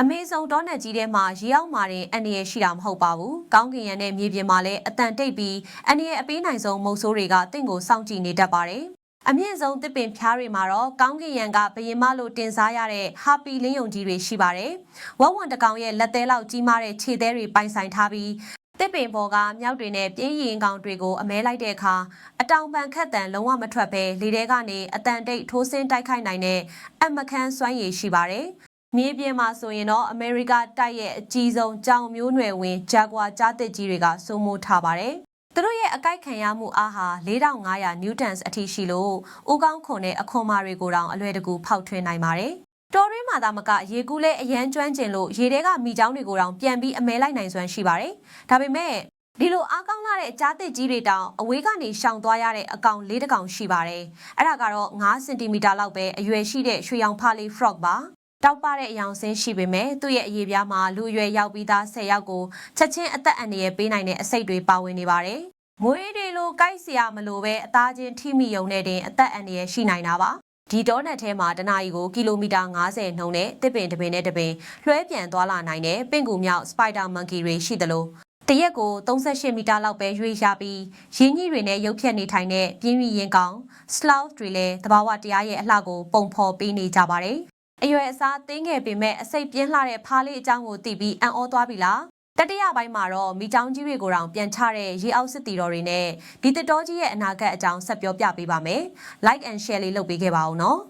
အမေဇုံတောနယ်ကြီးထဲမှာရေအောက်မာတင်အန္တရာယ်ရှိတာမဟုတ်ပါဘူး။ကောင်းကင်ရံနဲ့မြေပြင်မှာလည်းအတန်တိတ်ပြီးအန္တရာယ်အပေးနိုင်ဆုံးမုတ်ဆိုးတွေကတင့်ကိုစောင့်ကြည့်နေတတ်ပါတယ်။အမြင့်ဆုံးတစ်ပင်ဖျားတွေမှာတော့ကောင်းကင်ရံကဘရင်မလို့တင်စားရတဲ့ဟာပီလင်းယုံကြီးတွေရှိပါတယ်။ဝက်ဝံတကောင်ရဲ့လက်သေးလောက်ကြီးမားတဲ့ခြေသေးတွေပိုင်ဆိုင်ထားပြီးတစ်ပင်ပေါ်ကမြောက်တွေနဲ့ပြင်းရင်ကောင်တွေကိုအမဲလိုက်တဲ့အခါအတောင်ပံခက်တန်လုံးဝမထွက်ဘဲလေထဲကနေအတန်တိတ်ထိုးဆင်းတိုက်ခိုက်နိုင်တဲ့အမခန်းစွမ်းရည်ရှိပါတယ်။မြေပြင်မှာဆိုရင်တော့အမေရိကတိုက်ရဲ့အကြီးဆုံးကြောင်မျိုးနွယ်ဝင်ဂျာဂွာကြားတစ်ကြီးတွေကစိုးမိုးထားပါတယ်။သူတို့ရဲ့အကိုက်ခံရမှုအားဟာ4500နျူတန်အထိရှိလို့ဦးကောင်းခွန်နဲ့အခွန်မာတွေကိုတောင်အလွယ်တကူဖောက်ထွင်းနိုင်ပါတယ်။တော်ရင်းမှာသာမကရေကူးလဲအရန်ကျွမ်းကျင်လို့ရေထဲကမိချောင်းတွေကိုတောင်ပြန်ပြီးအမဲလိုက်နိုင်စွမ်းရှိပါတယ်။ဒါပေမဲ့ဒီလိုအားကောင်းလာတဲ့ကြားတစ်ကြီးတွေတောင်အဝေးကနေရှောင်သွားရတဲ့အကောင်၄တကောင်ရှိပါတယ်။အဲ့ဒါကတော့9စင်တီမီတာလောက်ပဲအရွယ်ရှိတဲ့ရွှေရောင်ဖားလေး frog ပါ။တောက်ပတဲ့အယောင်ဆင်းရှိပေမဲ့သူ့ရဲ့အရေးပြားမှာလူရွယ်ရောက်ပြီးသား10ယောက်ကိုချက်ချင်းအသက်အန္တရာယ်ပေးနိုင်တဲ့အစိတ်တွေပါဝင်နေပါတယ်။မွေးတွေလိုကိုက်စရာမလိုပဲအသားချင်းထိမိယုံနဲ့တင်အသက်အန္တရာယ်ရှိနိုင်တာပါ။ဒီတောနက်ထဲမှာတနာရီကိုကီလိုမီတာ90နှုန်းနဲ့တစ်ပင်တစ်ပင်နဲ့တစ်ပင်လွှဲပြန်သွားလာနိုင်တဲ့ပင့်ကူမြောက်စပိုက်ဒါမန်ကီတွေရှိသလိုတရက်ကို38မီတာလောက်ပဲရွေ့ရပြီးရင်းကြီးတွေနဲ့ရုပ်ဖြတ်နေထိုင်တဲ့ပြင်းပြင်းရင်ကောင် sloth တွေလည်းသဘာဝတရားရဲ့အလှကိုပုံဖော်ပေးနေကြပါတယ်။အရွယ်အစားတင်းငယ်ပေမဲ့အစိတ်ပြင်းလှတဲ့ဖားလေးအကြောင်းကိုသိပြီးအံ့ဩသွားပြီလား။တတိယပိုင်းမှာတော့မိချောင်းကြီးတွေကိုတောင်ပြန်ချတဲ့ရေအောက်စစ်တီတော်တွေနဲ့ဒီတစ်တော်ကြီးရဲ့အနာဂတ်အကြောင်းဆက်ပြောပြပေးပါမယ်။ Like and share လေးလုပ်ပေးခဲ့ပါဦးနော်။